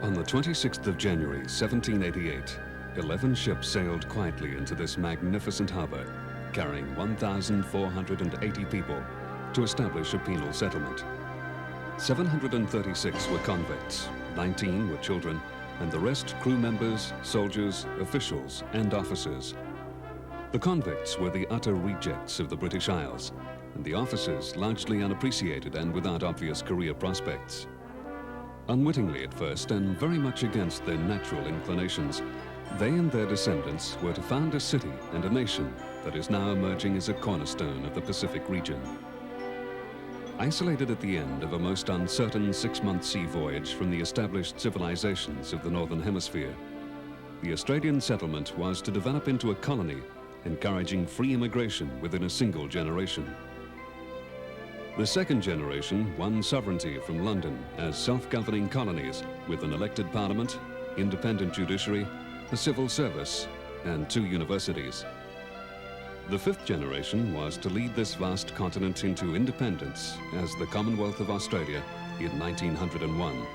On the 26th of January, 1788, 11 ships sailed quietly into this magnificent harbor, carrying 1,480 people to establish a penal settlement. 736 were convicts, 19 were children, and the rest crew members, soldiers, officials, and officers. The convicts were the utter rejects of the British Isles, and the officers largely unappreciated and without obvious career prospects. Unwittingly at first, and very much against their natural inclinations, they and their descendants were to found a city and a nation that is now emerging as a cornerstone of the Pacific region. Isolated at the end of a most uncertain 6-month sea voyage from the established civilizations of the Northern Hemisphere, the Australian settlement was to develop into a colony, encouraging free immigration within a single generation. The second generation won sovereignty from London as self-governing colonies with an elected parliament, independent judiciary, a civil service, and 2 universities. The fifth generation was to lead this vast continent into independence as the Commonwealth of Australia in 1901.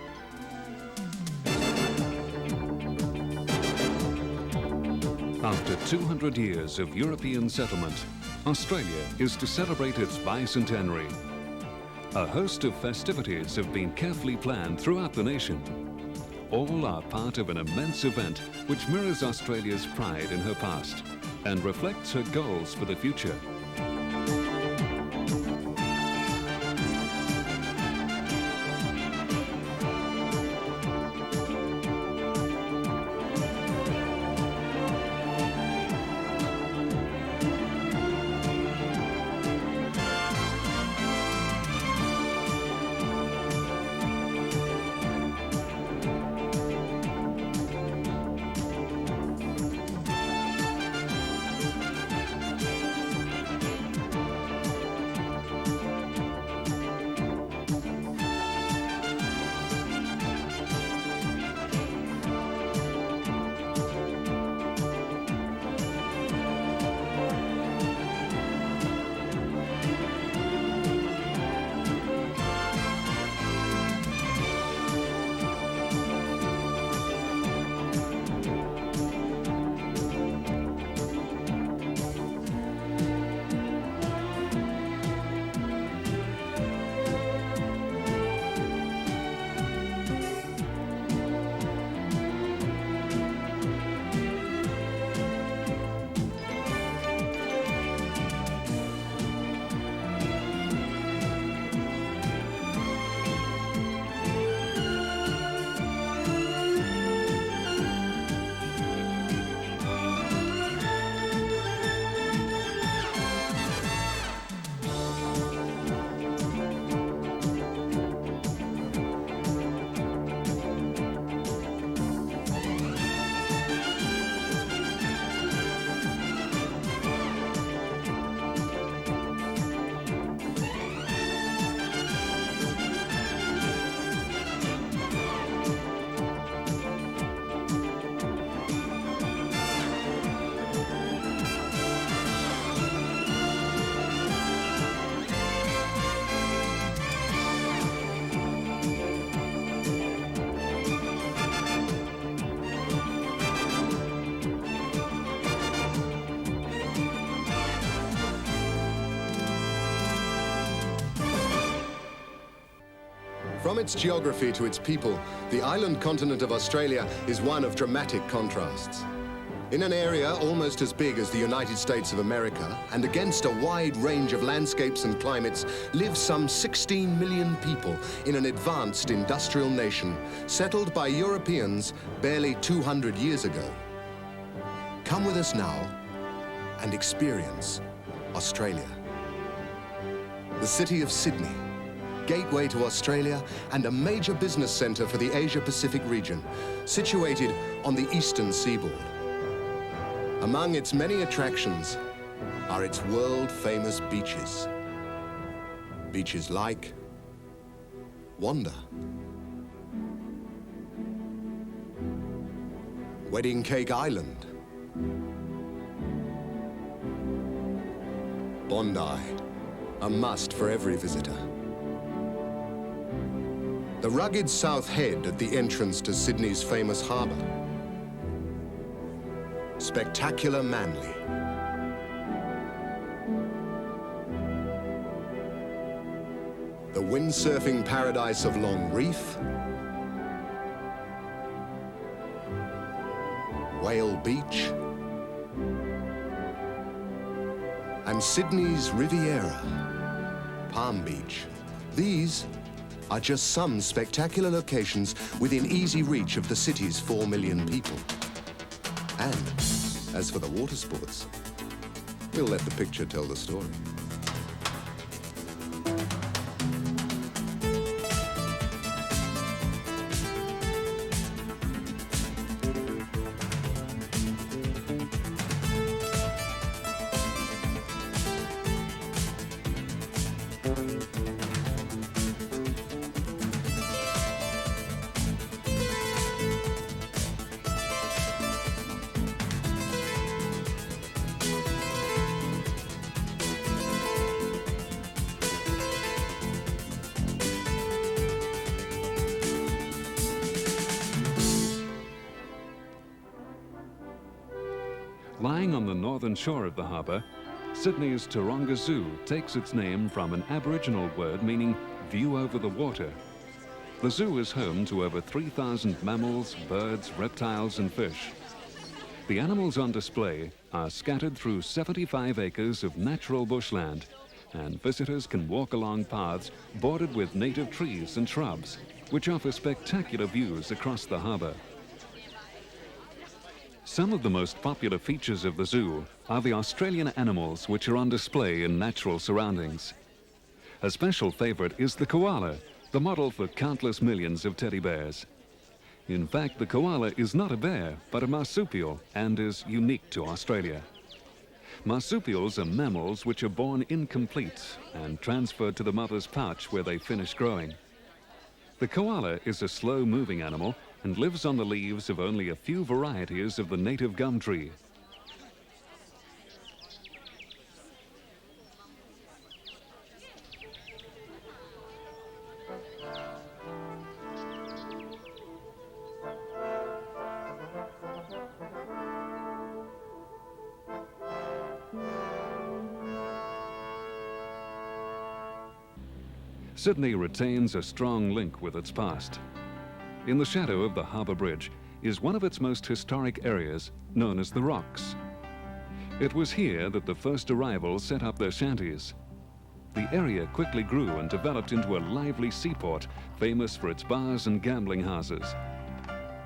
After 200 years of European settlement, Australia is to celebrate its bicentenary. A host of festivities have been carefully planned throughout the nation. All are part of an immense event which mirrors Australia's pride in her past and reflects her goals for the future. From its geography to its people, the island continent of Australia is one of dramatic contrasts. In an area almost as big as the United States of America, and against a wide range of landscapes and climates, live some 16 million people in an advanced industrial nation, settled by Europeans barely 200 years ago. Come with us now and experience Australia. The city of Sydney, gateway to Australia and a major business centre for the Asia-Pacific region, situated on the eastern seaboard. Among its many attractions are its world-famous beaches. Beaches like Wanda, Wedding Cake Island, Bondi, a must for every visitor. The rugged South Head at the entrance to Sydney's famous harbour. Spectacular Manly. The windsurfing paradise of Long Reef. Whale Beach. And Sydney's Riviera, Palm Beach. These are just some spectacular locations within easy reach of the city's 4 million people. And as for the water sports, we'll let the picture tell the story. Lying on the northern shore of the harbour, Sydney's Taronga Zoo takes its name from an Aboriginal word meaning view over the water. The zoo is home to over 3,000 mammals, birds, reptiles and fish. The animals on display are scattered through 75 acres of natural bushland, and visitors can walk along paths bordered with native trees and shrubs, which offer spectacular views across the harbour. Some of the most popular features of the zoo are the Australian animals which are on display in natural surroundings. A special favourite is the koala, the model for countless millions of teddy bears. In fact, the koala is not a bear, but a marsupial, and is unique to Australia. Marsupials are mammals which are born incomplete and transferred to the mother's pouch where they finish growing. The koala is a slow-moving animal and lives on the leaves of only a few varieties of the native gum tree. Sydney retains a strong link with its past. In the shadow of the Harbour Bridge is one of its most historic areas, known as the Rocks. It was here that the first arrivals set up their shanties. The area quickly grew and developed into a lively seaport, famous for its bars and gambling houses.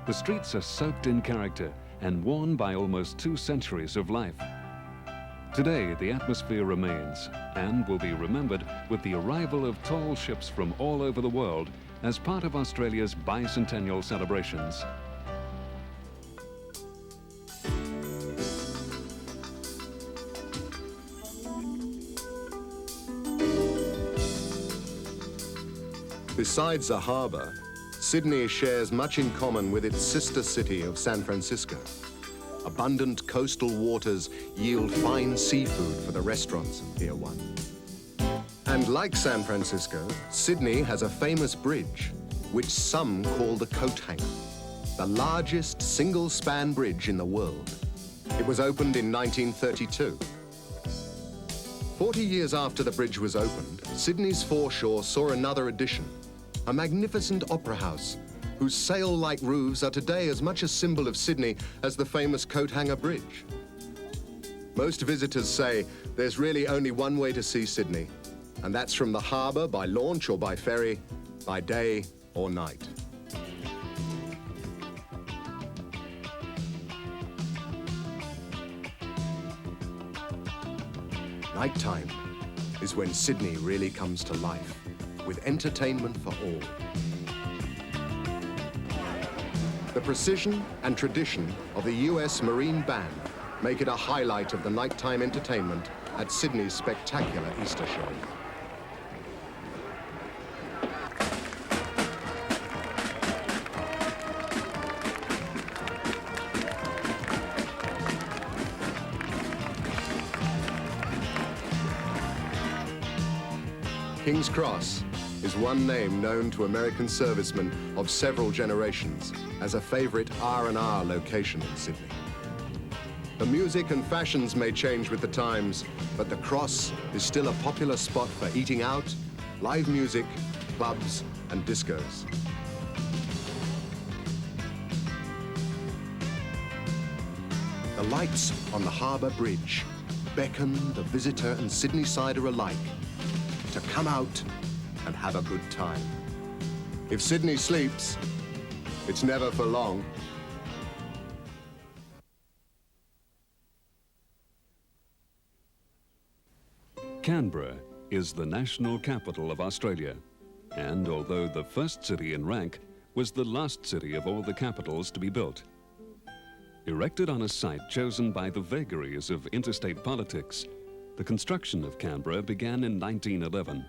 The streets are soaked in character and worn by almost 2 centuries of life. Today, the atmosphere remains and will be remembered with the arrival of tall ships from all over the world as part of Australia's bicentennial celebrations. Besides a harbour, Sydney shares much in common with its sister city of San Francisco. Abundant coastal waters yield fine seafood for the restaurants of Pier 1. And like San Francisco, Sydney has a famous bridge, which some call the Coat Hanger, the largest single-span bridge in the world. It was opened in 1932. 40 years after the bridge was opened, Sydney's foreshore saw another addition, a magnificent opera house, whose sail-like roofs are today as much a symbol of Sydney as the famous Coat Hanger Bridge. Most visitors say there's really only one way to see Sydney, and that's from the harbour by launch or by ferry, by day or night. Nighttime is when Sydney really comes to life, with entertainment for all. The precision and tradition of the US Marine Band make it a highlight of the nighttime entertainment at Sydney's spectacular Easter show. King's Cross is is one name known to American servicemen of several generations as a favorite R&R location in Sydney. The music and fashions may change with the times, but the Cross is still a popular spot for eating out, live music, clubs, and discos. The lights on the harbour bridge beckon the visitor and Sydney-sider alike to come out and have a good time. If Sydney sleeps, it's never for long. Canberra is the national capital of Australia, and although the first city in rank, was the last city of all the capitals to be built. Erected on a site chosen by the vagaries of interstate politics, the construction of Canberra began in 1911.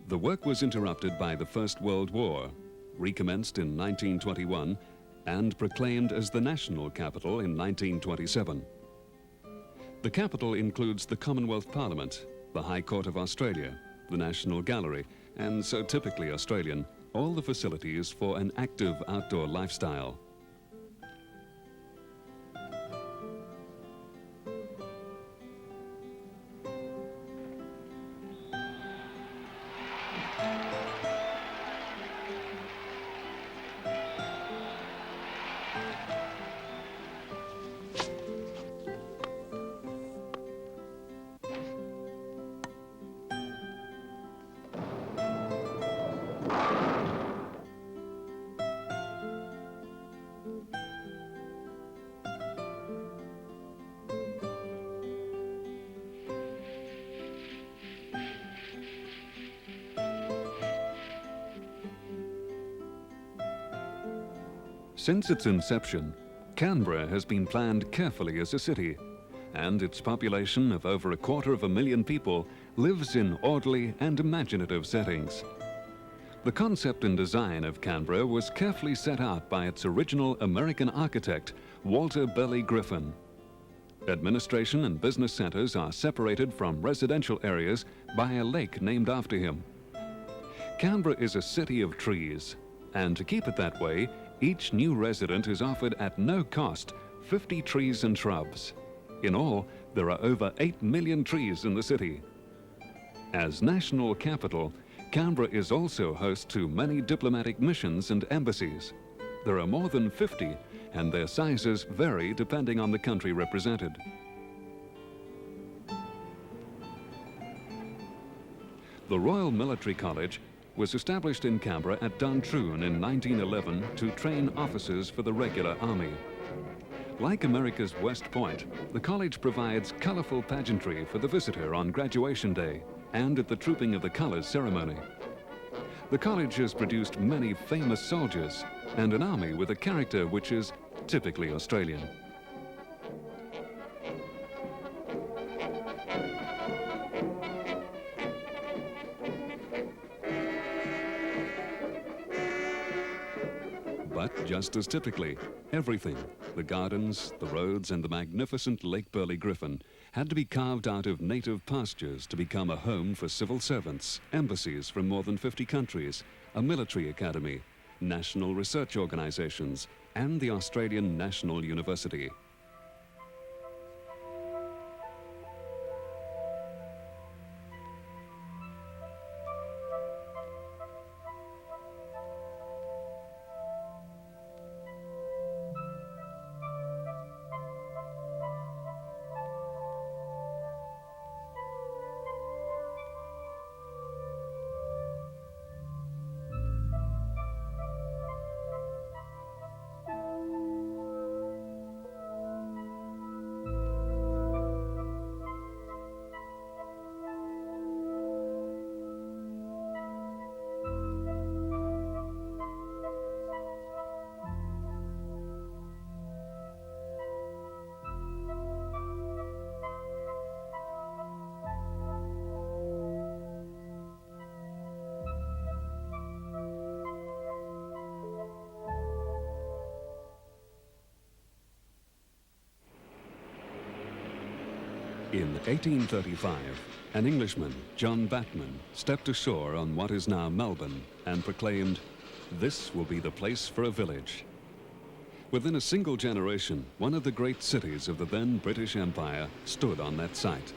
The work was interrupted by the First World War, recommenced in 1921, and proclaimed as the national capital in 1927. The capital includes the Commonwealth Parliament, the High Court of Australia, the National Gallery, and so typically Australian, all the facilities for an active outdoor lifestyle. Since its inception, Canberra has been planned carefully as a city, and its population of over 250,000 people lives in orderly and imaginative settings. The concept and design of Canberra was carefully set out by its original American architect, Walter Belly Griffin. Administration and business centers are separated from residential areas by a lake named after him. Canberra is a city of trees, and to keep it that way, each new resident is offered at no cost 50 trees and shrubs. In all, there are over 8 million trees in the city. As national capital, Canberra is also host to many diplomatic missions and embassies. There are more than 50, and their sizes vary depending on the country represented. The Royal Military College was established in Canberra at Duntroon in 1911 to train officers for the regular army. Like America's West Point, the college provides colorful pageantry for the visitor on graduation day and at the Trooping of the Colors ceremony. The college has produced many famous soldiers and an army with a character which is typically Australian. But just as typically, everything, the gardens, the roads, and the magnificent Lake Burley Griffin, had to be carved out of native pastures to become a home for civil servants, embassies from more than 50 countries, a military academy, national research organizations, and the Australian National University. In 1835, an Englishman, John Batman, stepped ashore on what is now Melbourne and proclaimed, "This will be the place for a village." Within a single generation, one of the great cities of the then British Empire stood on that site.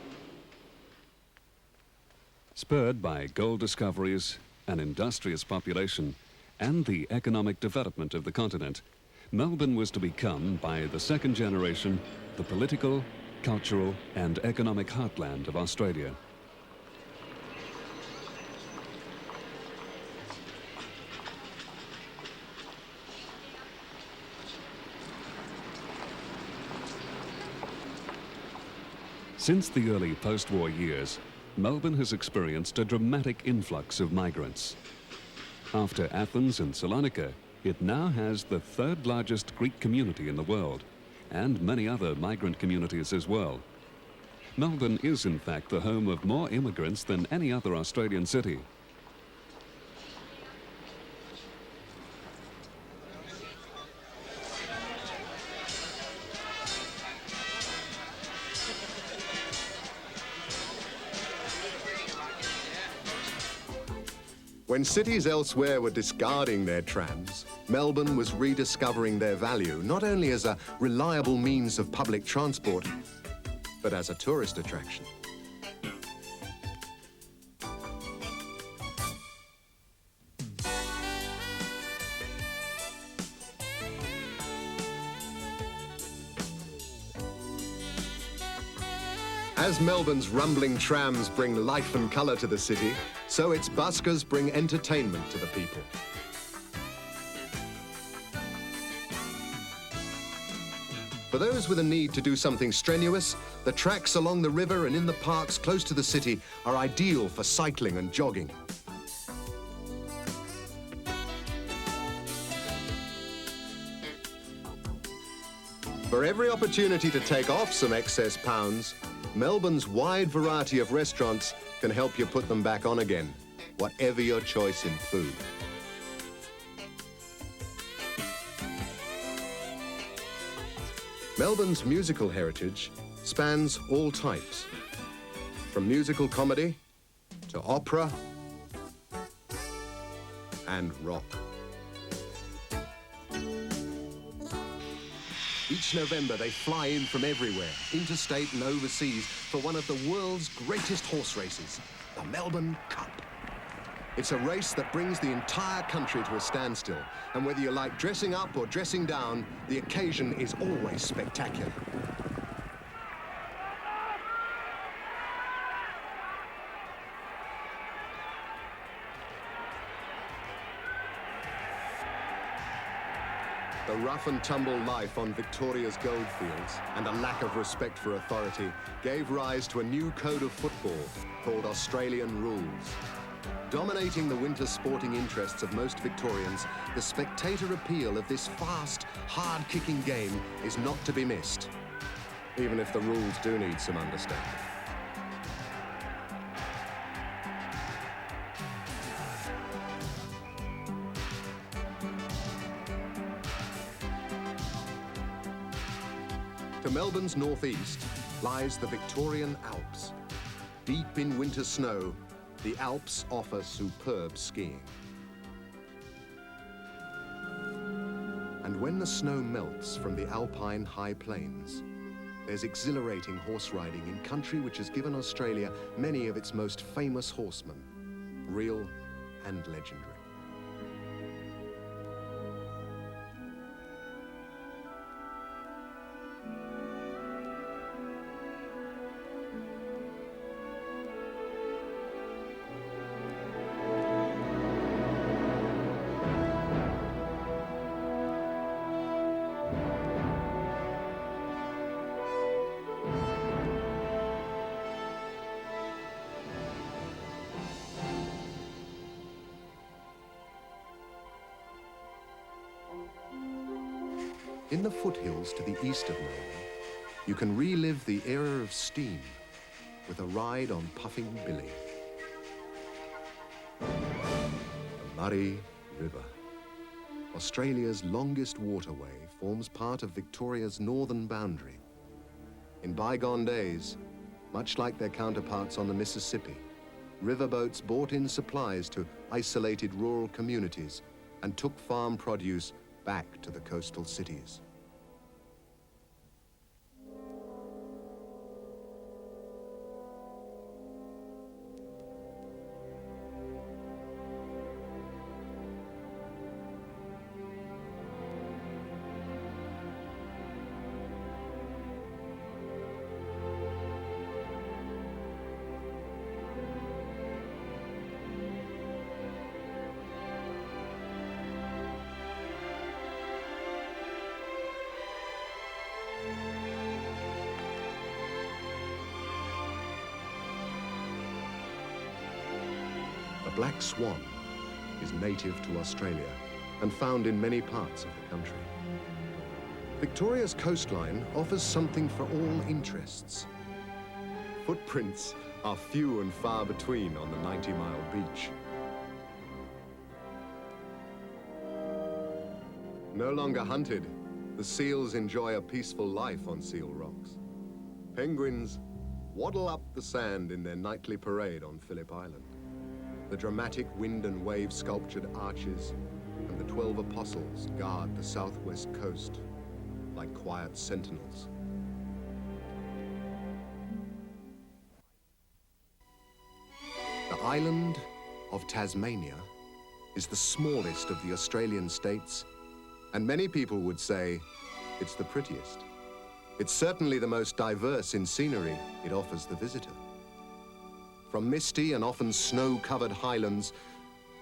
Spurred by gold discoveries, an industrious population, and the economic development of the continent, Melbourne was to become, by the second generation, the political, cultural, and economic heartland of Australia. Since the early post-war years, Melbourne has experienced a dramatic influx of migrants. After Athens and Salonika, it now has the third largest Greek community in the world, and many other migrant communities as well. Melbourne is in fact the home of more immigrants than any other Australian city. When cities elsewhere were discarding their trams, Melbourne was rediscovering their value, not only as a reliable means of public transport, but as a tourist attraction. As Melbourne's rumbling trams bring life and colour to the city, so its buskers bring entertainment to the people. For those with a need to do something strenuous, the tracks along the river and in the parks close to the city are ideal for cycling and jogging. For every opportunity to take off some excess pounds, Melbourne's wide variety of restaurants can help you put them back on again, whatever your choice in food. Melbourne's musical heritage spans all types, from musical comedy to opera and rock. Each November, they fly in from everywhere, interstate and overseas, for one of the world's greatest horse races, the Melbourne Cup. It's a race that brings the entire country to a standstill, and whether you like dressing up or dressing down, the occasion is always spectacular. The rough and tumble life on Victoria's goldfields and a lack of respect for authority gave rise to a new code of football called Australian rules. Dominating the winter sporting interests of most Victorians, the spectator appeal of this fast, hard-kicking game is not to be missed, even if the rules do need some understanding. To Melbourne's northeast lies the Victorian Alps. Deep in winter snow, the Alps offer superb skiing. And when the snow melts from the alpine high plains, there's exhilarating horse riding in country which has given Australia many of its most famous horsemen, real and legendary. In the foothills to the east of Melbourne, you can relive the era of steam with a ride on Puffing Billy. The Murray River, Australia's longest waterway, forms part of Victoria's northern boundary. In bygone days, Much like their counterparts on the Mississippi, riverboats brought in supplies to isolated rural communities and took farm produce back to the coastal cities. The black swan is native to Australia and found in many parts of the country. Victoria's coastline offers something for all interests. Footprints are few and far between on the 90-mile beach. No longer hunted, the seals enjoy a peaceful life on Seal Rocks. Penguins waddle up the sand in their nightly parade on Phillip Island. The dramatic wind and wave sculptured arches and the 12 apostles guard the southwest coast like quiet sentinels. The island of Tasmania is the smallest of the Australian states, and many people would say it's the prettiest. It's certainly the most diverse in scenery it offers the visitor. From misty and often snow-covered highlands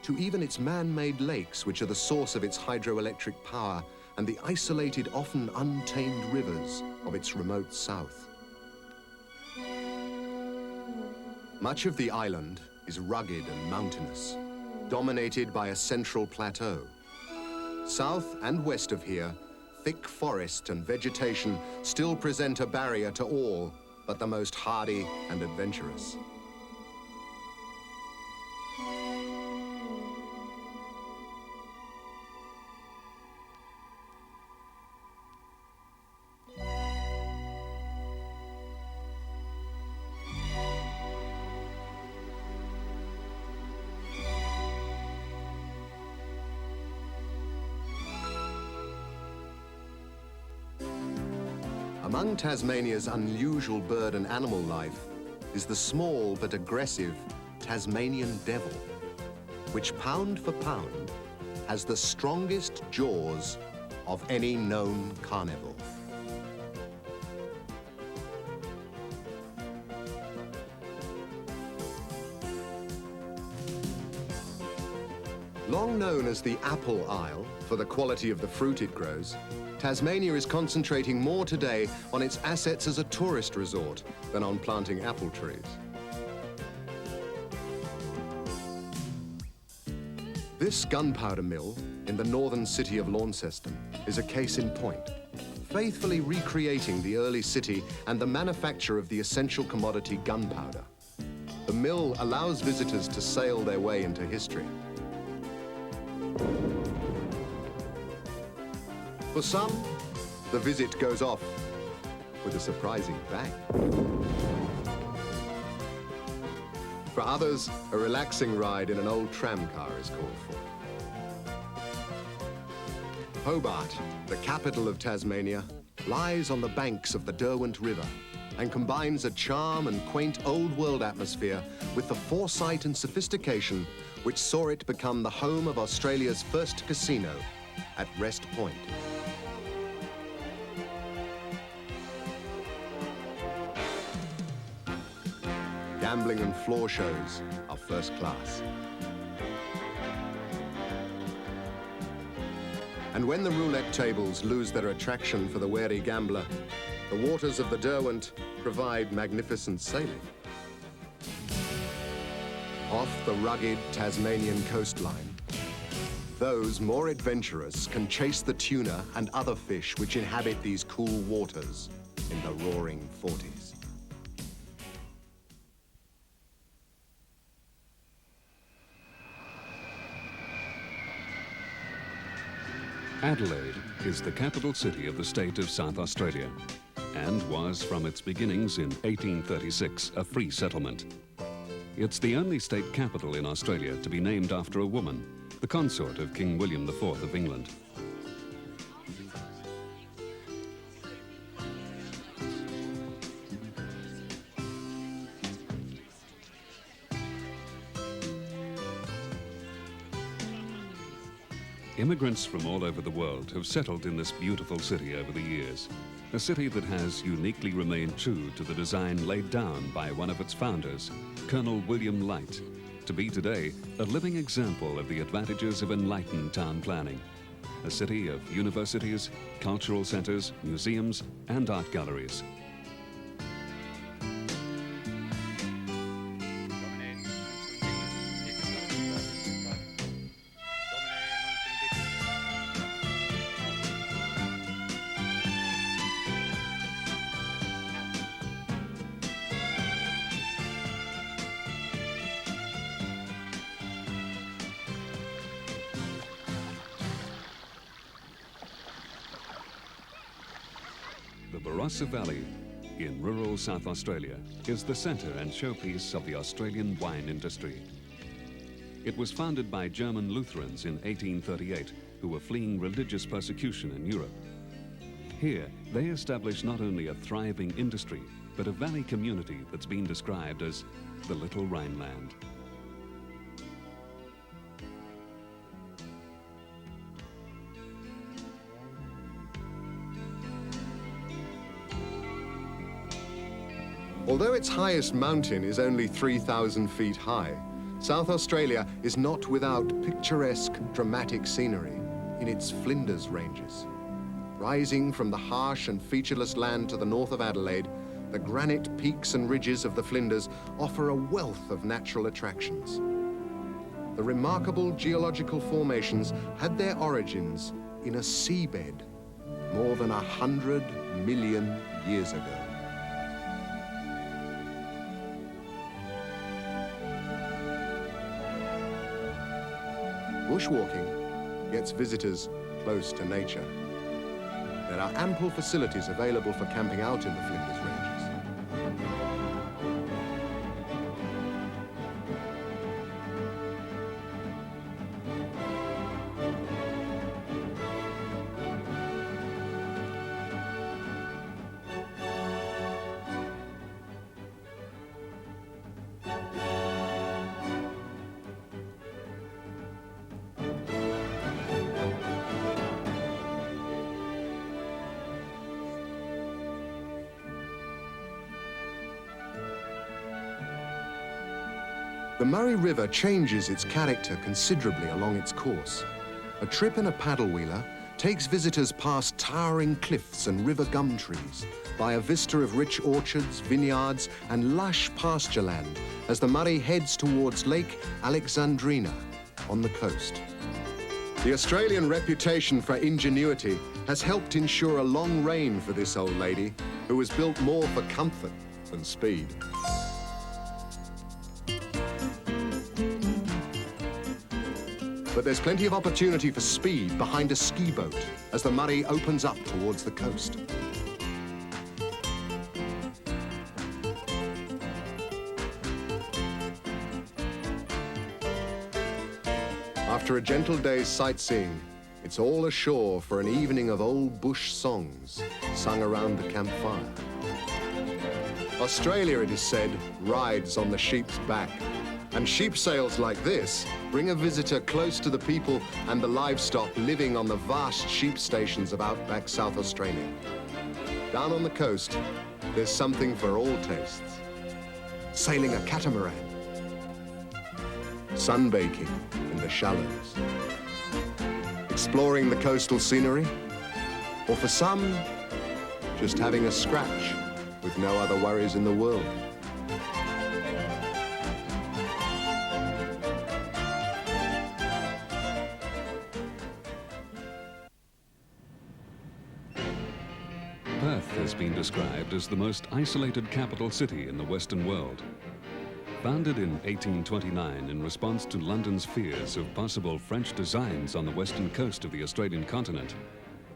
to even its man-made lakes, which are the source of its hydroelectric power, and the isolated, often untamed rivers of its remote south. Much of the island is rugged and mountainous, dominated by a central plateau. South and west of here, thick forest and vegetation still present a barrier to all but the most hardy and adventurous. Among Tasmania's unusual bird and animal life is the small but aggressive Tasmanian devil, which pound for pound has the strongest jaws of any known carnivore. Long known as the Apple Isle for the quality of the fruit it grows, Tasmania is concentrating more today on its assets as a tourist resort than on planting apple trees. This gunpowder mill in the northern city of Launceston is a case in point, faithfully recreating the early city and the manufacture of the essential commodity gunpowder. The mill allows visitors to sail their way into history. For some, the visit goes off with a surprising bang. For others, a relaxing ride in an old tram car is called for. Hobart, the capital of Tasmania, lies on the banks of the Derwent River and combines a charm and quaint old-world atmosphere with the foresight and sophistication which saw it become the home of Australia's first casino at Rest Point. Gambling and floor shows are first class. And when the roulette tables lose their attraction for the wary gambler, the waters of the Derwent provide magnificent sailing. Off the rugged Tasmanian coastline, those more adventurous can chase the tuna and other fish which inhabit these cool waters in the roaring 40s. Adelaide is the capital city of the state of South Australia. and was from its beginnings in 1836 a free settlement. It's the only state capital in Australia to be named after a woman, the consort of King William IV of England. Immigrants from all over the world have settled in this beautiful city over the years. A city that has uniquely remained true to the design laid down by one of its founders, Colonel William Light, to be today a living example of the advantages of enlightened town planning. A city of universities, cultural centers, museums, and art galleries. The Barossa Valley in rural South Australia is the centre and showpiece of the Australian wine industry. It was founded by German Lutherans in 1838 who were fleeing religious persecution in Europe. Here, they established not only a thriving industry, but a valley community that's been described as the Little Rhineland. Although its highest mountain is only 3,000 feet high, South Australia is not without picturesque, dramatic scenery in its Flinders Ranges. Rising from the harsh and featureless land to the north of Adelaide, the granite peaks and ridges of the Flinders offer a wealth of natural attractions. The remarkable geological formations had their origins in a seabed more than 100 million years ago. Bushwalking gets visitors close to nature. There are ample facilities available for camping out in the Flinders Ranges. The Murray River changes its character considerably along its course. A trip in a paddle wheeler takes visitors past towering cliffs and river gum trees, by a vista of rich orchards, vineyards, and lush pasture land as the Murray heads towards Lake Alexandrina on the coast. The Australian reputation for ingenuity has helped ensure a long reign for this old lady, who was built more for comfort than speed. But there's plenty of opportunity for speed behind a ski boat as the Murray opens up towards the coast. After a gentle day's sightseeing, it's all ashore for an evening of old bush songs sung around the campfire. Australia, it is said, rides on the sheep's back. And sheep sales like this bring a visitor close to the people and the livestock living on the vast sheep stations of outback South Australia. Down on the coast, there's something for all tastes. Sailing a catamaran, sunbaking in the shallows, exploring the coastal scenery, or for some, just having a scratch with no other worries in the world. Perth has been described as the most isolated capital city in the Western world. Founded in 1829 in response to London's fears of possible French designs on the western coast of the Australian continent,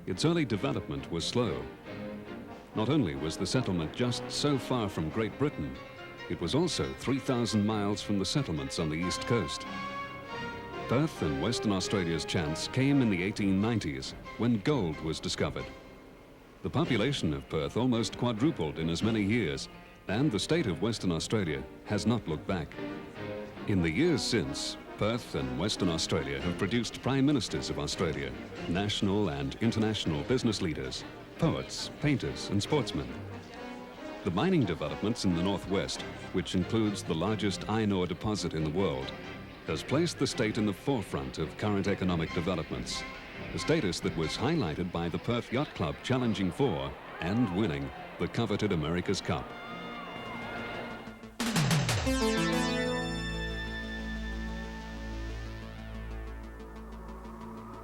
its early development was slow. Not only was the settlement just so far from Great Britain, it was also 3,000 miles from the settlements on the east coast. Perth and Western Australia's chance came in the 1890s, when gold was discovered. The population of Perth almost quadrupled in as many years, and the state of Western Australia has not looked back. In the years since, Perth and Western Australia have produced Prime Ministers of Australia, national and international business leaders, poets, painters and sportsmen. The mining developments in the northwest, which includes the largest iron ore deposit in the world, has placed the state in the forefront of current economic developments, a status that was highlighted by the Perth Yacht Club challenging for and winning the coveted America's Cup.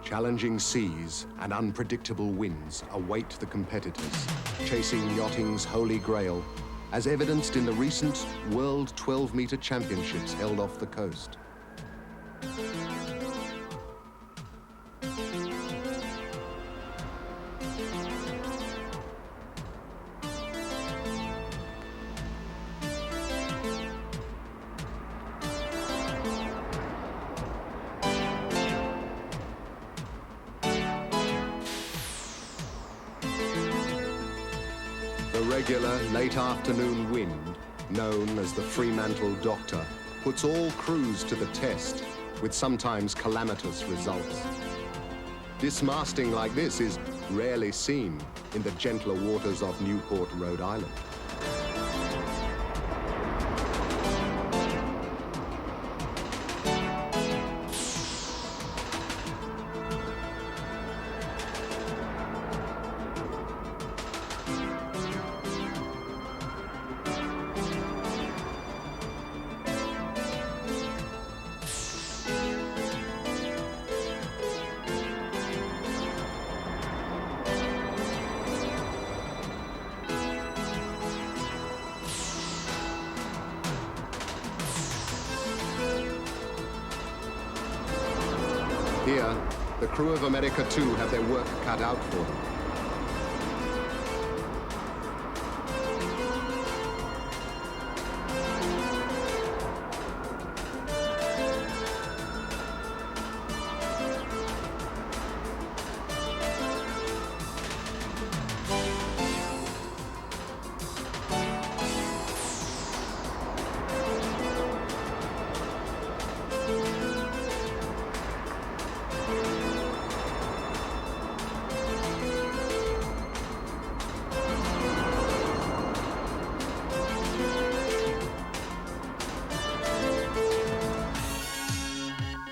Challenging seas and unpredictable winds await the competitors, chasing yachting's holy grail, as evidenced in the recent World 12-meter Championships held off the coast. The regular late afternoon wind, known as the Fremantle Doctor, puts all crews to the test, with sometimes calamitous results. Dismasting like this is rarely seen in the gentler waters of Newport, Rhode Island. Here, the crew of America 2 have their work cut out for them.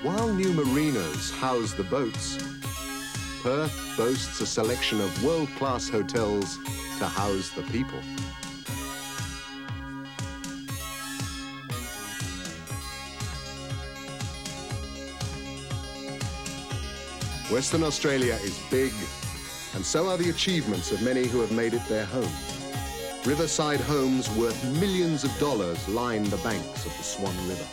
While new marinas house the boats, Perth boasts a selection of world-class hotels to house the people. Western Australia is big, and so are the achievements of many who have made it their home. Riverside homes worth millions of dollars line the banks of the Swan River.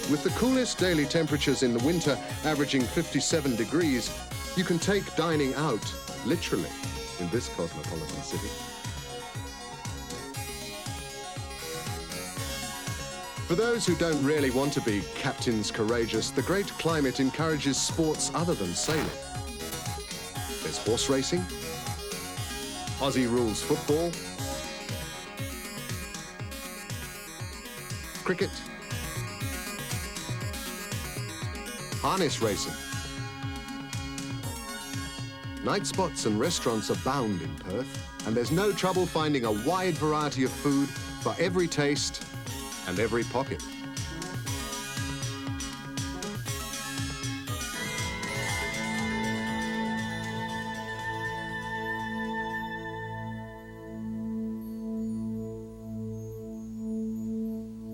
With the coolest daily temperatures in the winter averaging 57 degrees, you can take dining out, literally, in this cosmopolitan city. For those who don't really want to be captains courageous, the great climate encourages sports other than sailing. There's horse racing, Aussie rules football, cricket, harness racing. Night spots and restaurants abound in Perth, and there's no trouble finding a wide variety of food for every taste and every pocket.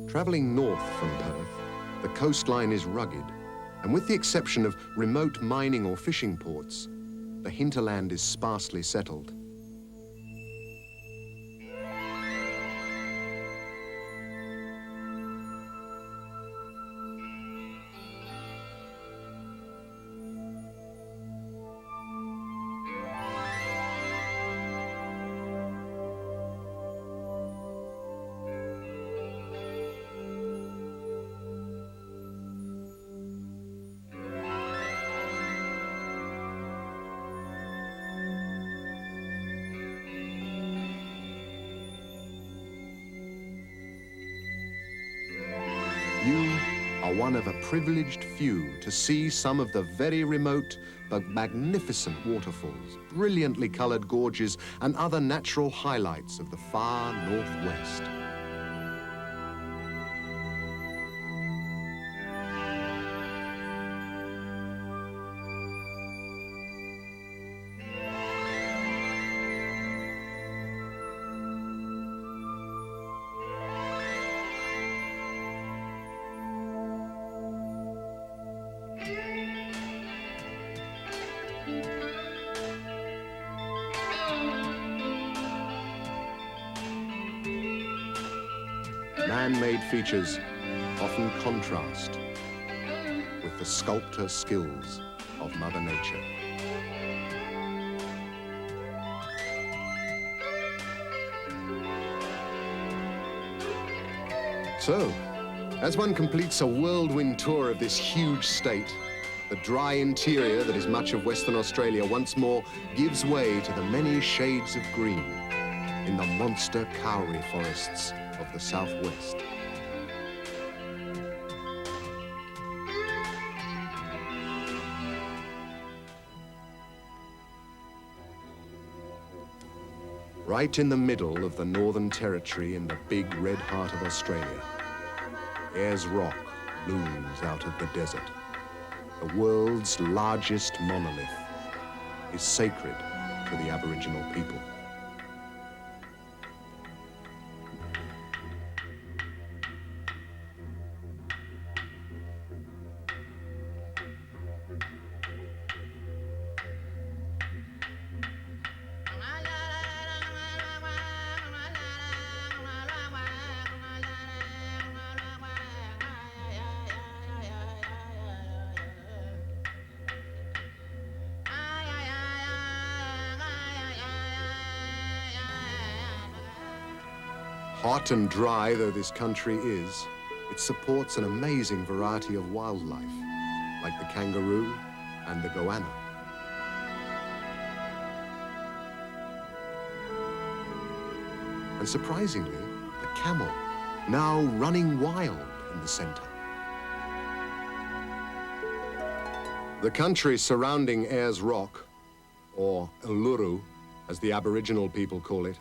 Travelling north from Perth, the coastline is rugged, and with the exception of remote mining or fishing ports, the hinterland is sparsely settled. are one of a privileged few to see some of the very remote but magnificent waterfalls, brilliantly colored gorges, and other natural highlights of the far northwest. Man-made features often contrast with the sculptor skills of Mother Nature. So, as one completes a whirlwind tour of this huge state, the dry interior that is much of Western Australia once more gives way to the many shades of green in the monster kauri forests of the southwest. Right in the middle of the Northern Territory in the big red heart of Australia, Ayers Rock looms out of the desert. The world's largest monolith is sacred to the Aboriginal people. Hot and dry though this country is, it supports an amazing variety of wildlife, like the kangaroo and the goanna. And surprisingly, the camel, now running wild in the center. The country surrounding Ayers Rock, or Uluru, as the Aboriginal people call it,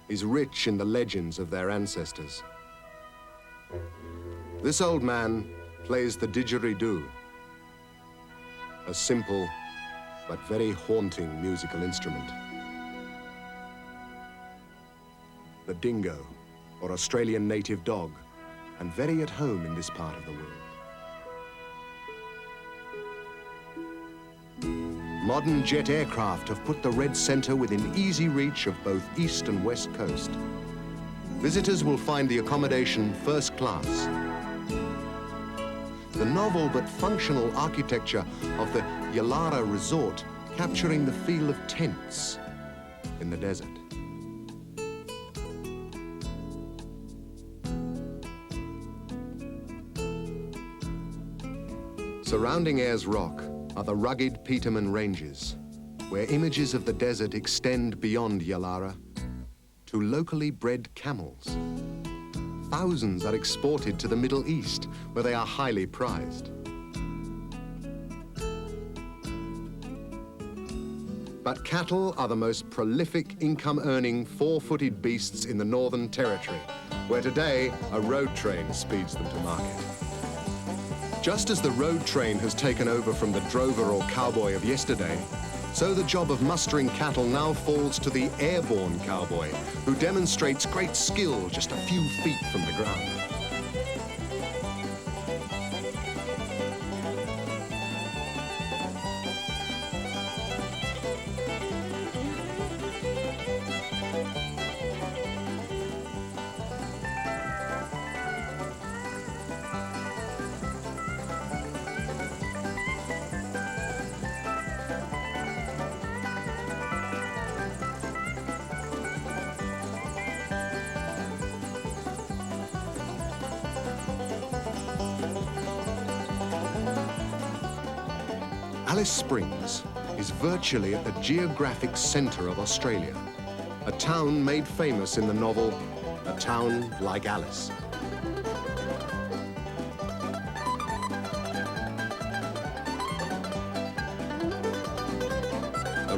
is rich in the legends of their ancestors. This old man plays the didgeridoo, a simple but very haunting musical instrument. The dingo, or Australian native dog, and very at home in this part of the world. Modern jet aircraft have put the Red Centre within easy reach of both east and west coast. Visitors will find the accommodation first class. The novel but functional architecture of the Yalara Resort capturing the feel of tents in the desert. Surrounding Ayers Rock are the rugged Petermann Ranges, where images of the desert extend beyond Yalara to locally bred camels. Thousands are exported to the Middle East, where they are highly prized. But cattle are the most prolific income-earning four-footed beasts in the Northern Territory, where today a road train speeds them to market. Just as the road train has taken over from the drover or cowboy of yesterday, so the job of mustering cattle now falls to the airborne cowboy, who demonstrates great skill just a few feet from the ground. Alice Springs is virtually at the geographic center of Australia, a town made famous in the novel A Town Like Alice.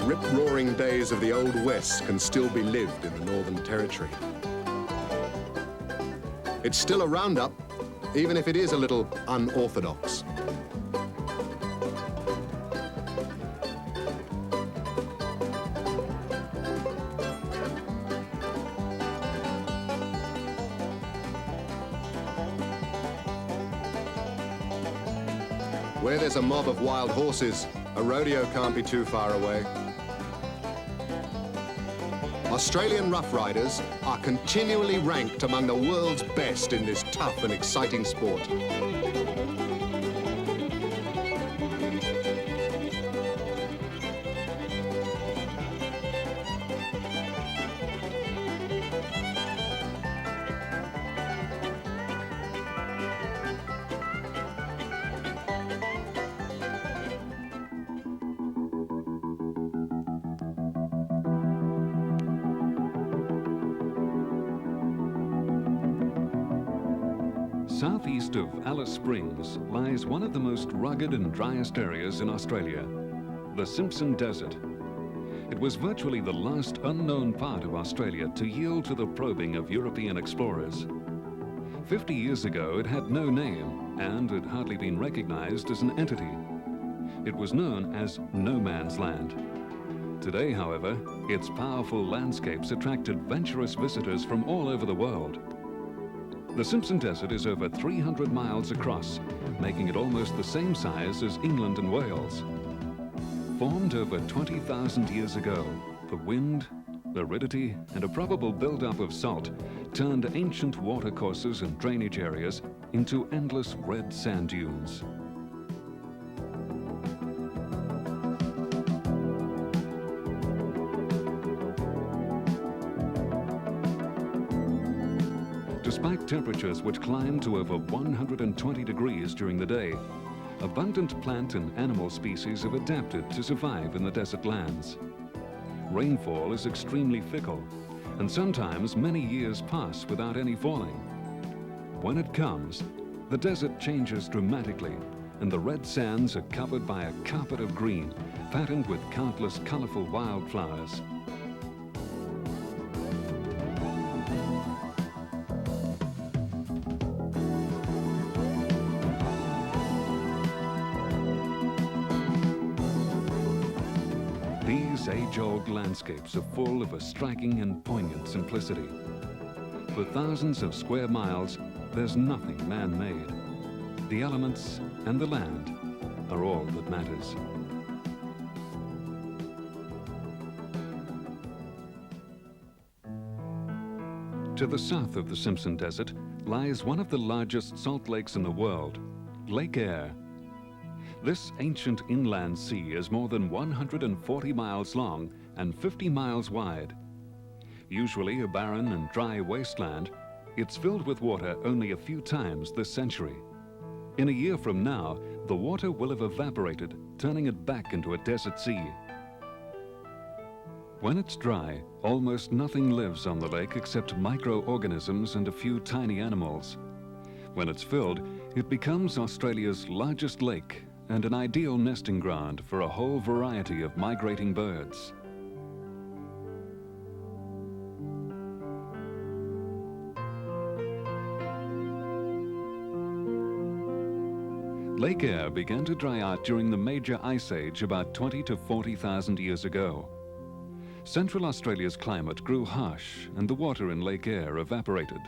rip-roaring days of the Old West can still be lived in the Northern Territory. It's still a roundup, even if it is a little unorthodox. Where there's a mob of wild horses, a rodeo can't be too far away. Australian rough riders are continually ranked among the world's best in this tough and exciting sport. Southeast of Alice Springs lies one of the most rugged and driest areas in Australia, the Simpson Desert. It was virtually the last unknown part of Australia to yield to the probing of European explorers. 50 years ago, it had no name and had hardly been recognized as an entity. It was known as No Man's Land. Today, however, its powerful landscapes attract adventurous visitors from all over the world. The Simpson Desert is over 300 miles across, making it almost the same size as England and Wales. Formed over 20,000 years ago, the wind, aridity, and a probable buildup of salt turned ancient watercourses and drainage areas into endless red sand dunes. Despite temperatures which climb to over 120 degrees during the day, abundant plant and animal species have adapted to survive in the desert lands. Rainfall is extremely fickle, and sometimes many years pass without any falling. When it comes, the desert changes dramatically, and the red sands are covered by a carpet of green, patterned with countless colorful wildflowers. These age-old landscapes are full of a striking and poignant simplicity. For thousands of square miles, there's nothing man-made. The elements and the land are all that matters. To the south of the Simpson Desert lies one of the largest salt lakes in the world, Lake Eyre. This ancient inland sea is more than 140 miles long and 50 miles wide. Usually a barren and dry wasteland, it's filled with water only a few times this century. In a year from now, the water will have evaporated, turning it back into a desert sea. When it's dry, almost nothing lives on the lake except microorganisms and a few tiny animals. When it's filled, it becomes Australia's largest lake and an ideal nesting ground for a whole variety of migrating birds. Lake Eyre began to dry out during the major ice age about 20 to 40,000 years ago. Central Australia's climate grew harsh and the water in Lake Eyre evaporated.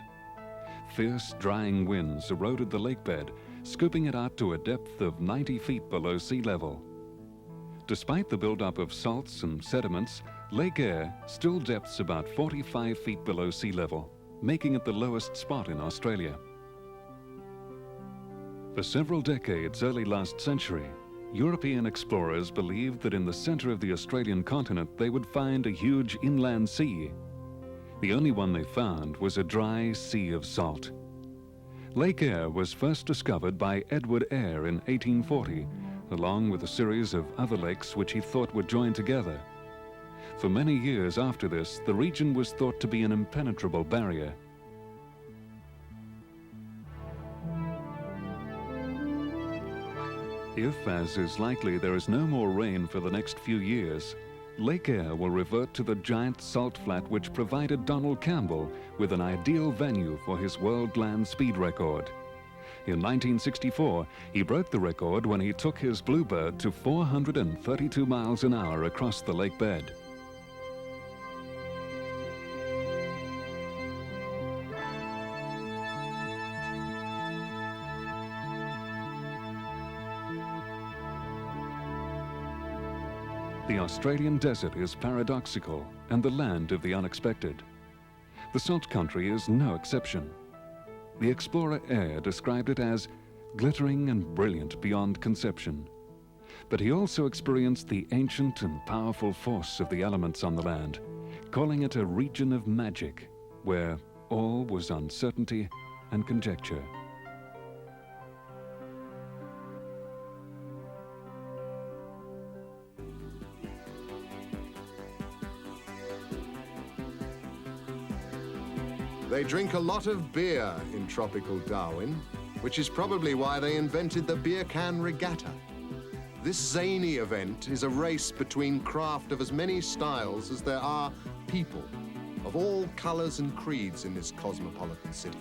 Fierce, drying winds eroded the lakebed, scooping it out to a depth of 90 feet below sea level. Despite the buildup of salts and sediments, Lake Eyre still depths about 45 feet below sea level, making it the lowest spot in Australia. For several decades early last century, European explorers believed that in the center of the Australian continent they would find a huge inland sea. The only one they found was a dry sea of salt. Lake Eyre was first discovered by Edward Eyre in 1840, along with a series of other lakes which he thought were joined together. For many years after this, the region was thought to be an impenetrable barrier. If, as is likely, there is no more rain for the next few years, Lake Eyre will revert to the giant salt flat which provided Donald Campbell with an ideal venue for his world land speed record. In 1964, he broke the record when he took his Bluebird to 432 miles an hour across the lake bed. The Australian desert is paradoxical and the land of the unexpected. The salt country is no exception. The explorer Eyre described it as glittering and brilliant beyond conception. But he also experienced the ancient and powerful force of the elements on the land, calling it a region of magic, where all was uncertainty and conjecture. They drink a lot of beer in tropical Darwin, which is probably why they invented the beer can regatta. This zany event is a race between craft of as many styles as there are people, of all colors and creeds in this cosmopolitan city.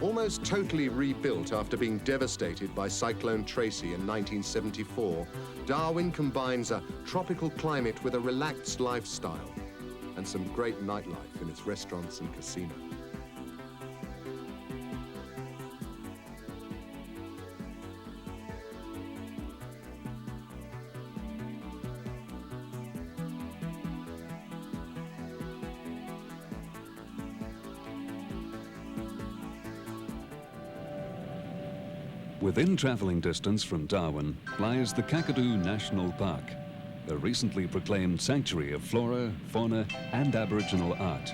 Almost totally rebuilt after being devastated by Cyclone Tracy in 1974, Darwin combines a tropical climate with a relaxed lifestyle and some great nightlife in its restaurants and casinos. Within traveling distance from Darwin lies the Kakadu National Park, a recently proclaimed sanctuary of flora, fauna, and Aboriginal art.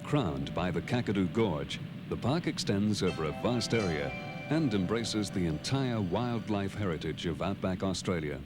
Crowned by the Kakadu Gorge, the park extends over a vast area and embraces the entire wildlife heritage of outback Australia.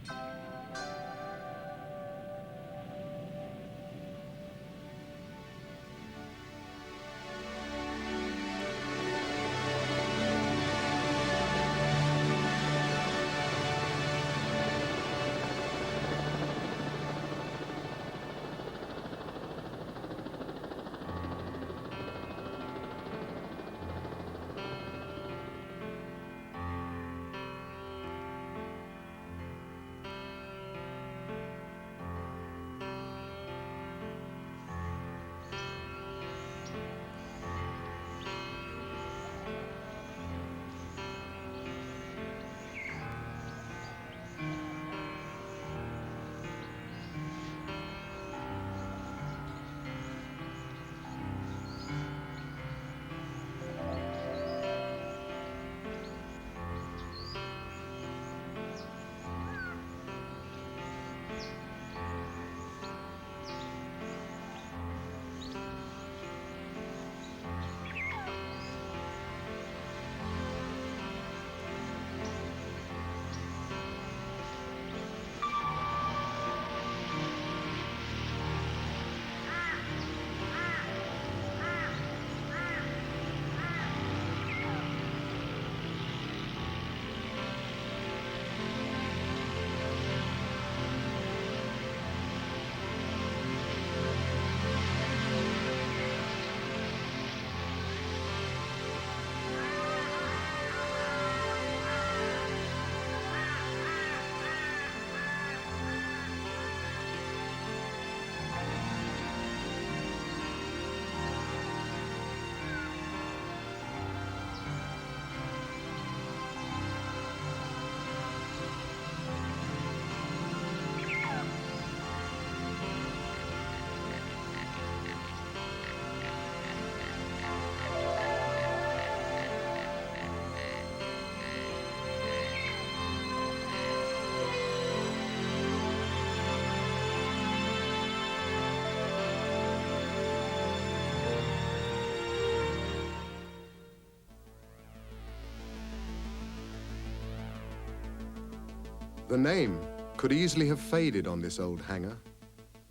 The name could easily have faded on this old hangar,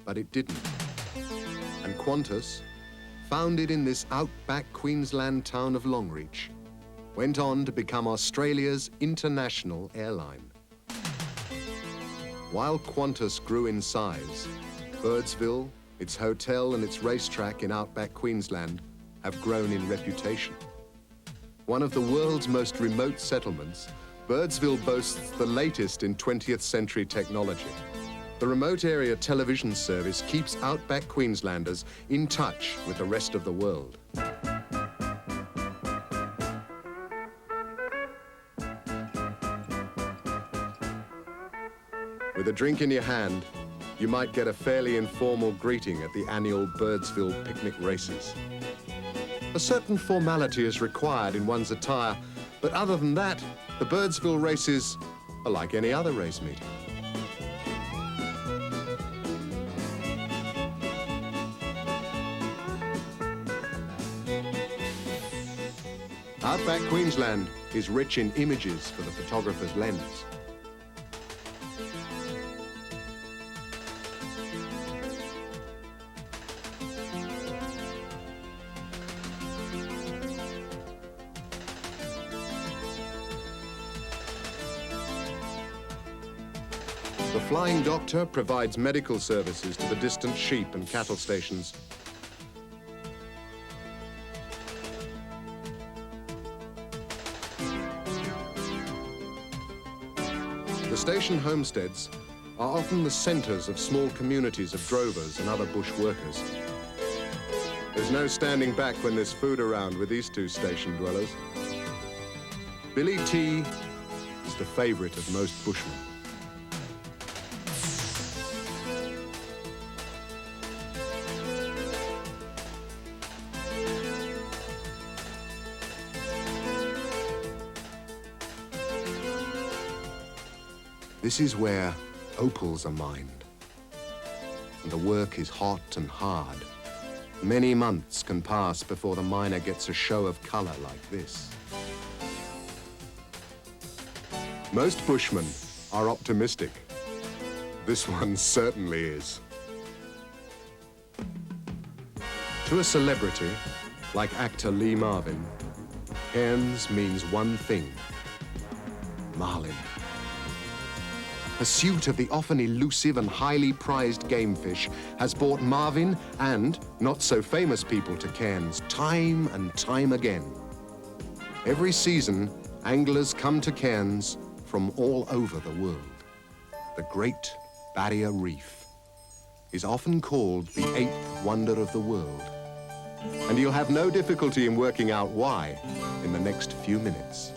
but it didn't. And Qantas, founded in this outback Queensland town of Longreach, went on to become Australia's international airline. While Qantas grew in size, Birdsville, its hotel and its racetrack in outback Queensland have grown in reputation. One of the world's most remote settlements, Birdsville boasts the latest in 20th century technology. The remote area television service keeps outback Queenslanders in touch with the rest of the world. With a drink in your hand, you might get a fairly informal greeting at the annual Birdsville picnic races. A certain formality is required in one's attire, but other than that, the Birdsville races are like any other race meeting. Outback Queensland is rich in images for the photographer's lens. The Flying Doctor provides medical services to the distant sheep and cattle stations. The station homesteads are often the centres of small communities of drovers and other bush workers. There's no standing back when there's food around with these two station dwellers. Billy T is the favourite of most bushmen. This is where opals are mined, and the work is hot and hard. Many months can pass before the miner gets a show of colour like this. Most bushmen are optimistic. This one certainly is. To a celebrity, like actor Lee Marvin, cairns means one thing: marlin. Pursuit of the often elusive and highly prized game fish has brought Marvin and not-so-famous people to cairns time and time again. Every season, anglers come to cairns from all over the world. The Great Barrier Reef is often called the eighth wonder of the world, and you'll have no difficulty in working out why in the next few minutes.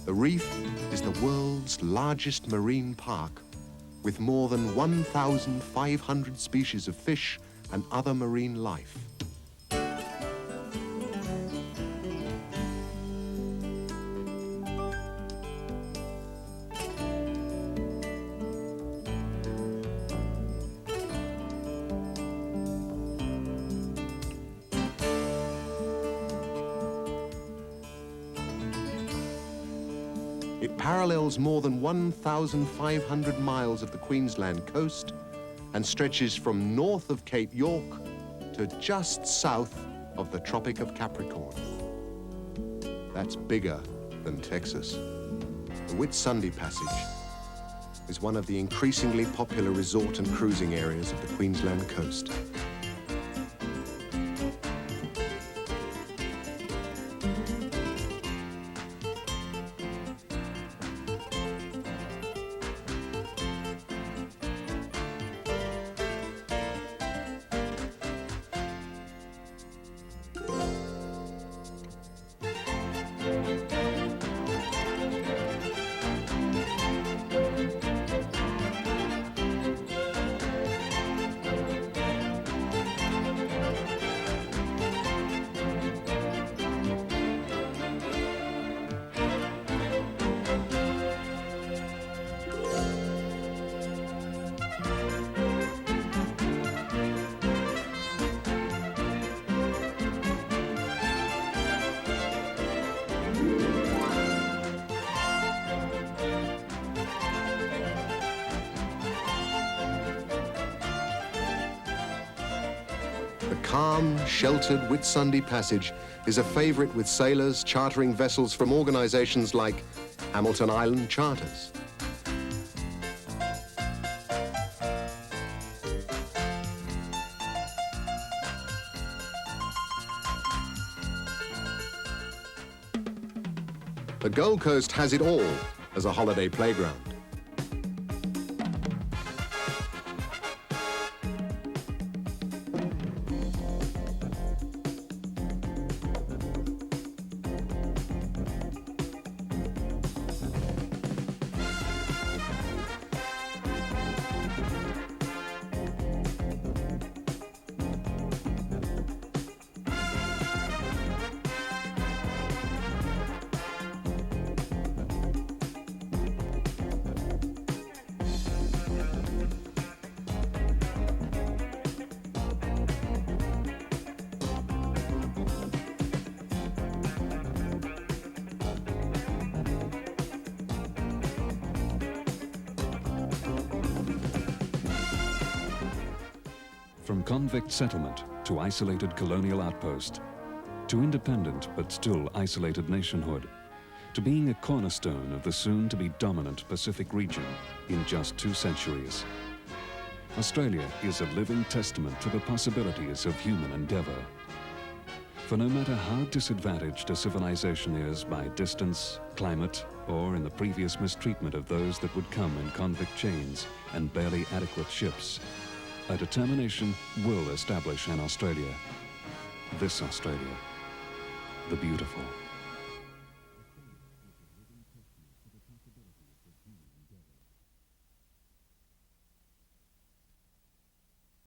The reef is the world's largest marine park, with more than 1,500 species of fish and other marine life. It parallels more than 1,500 miles of the Queensland coast and stretches from north of Cape York to just south of the Tropic of Capricorn. That's bigger than Texas. The Whitsunday Passage is one of the increasingly popular resort and cruising areas of the Queensland coast. calm, sheltered Whitsunday passage is a favorite with sailors chartering vessels from organizations like Hamilton Island Charters. The Gold Coast has it all as a holiday playground. From convict settlement to isolated colonial outpost, to independent but still isolated nationhood, to being a cornerstone of the soon-to-be dominant Pacific region in just 2 centuries. Australia is a living testament to the possibilities of human endeavor. For no matter how disadvantaged a civilization is by distance, climate, or in the previous mistreatment of those that would come in convict chains and barely adequate ships, a determination will establish an Australia. This Australia, the beautiful.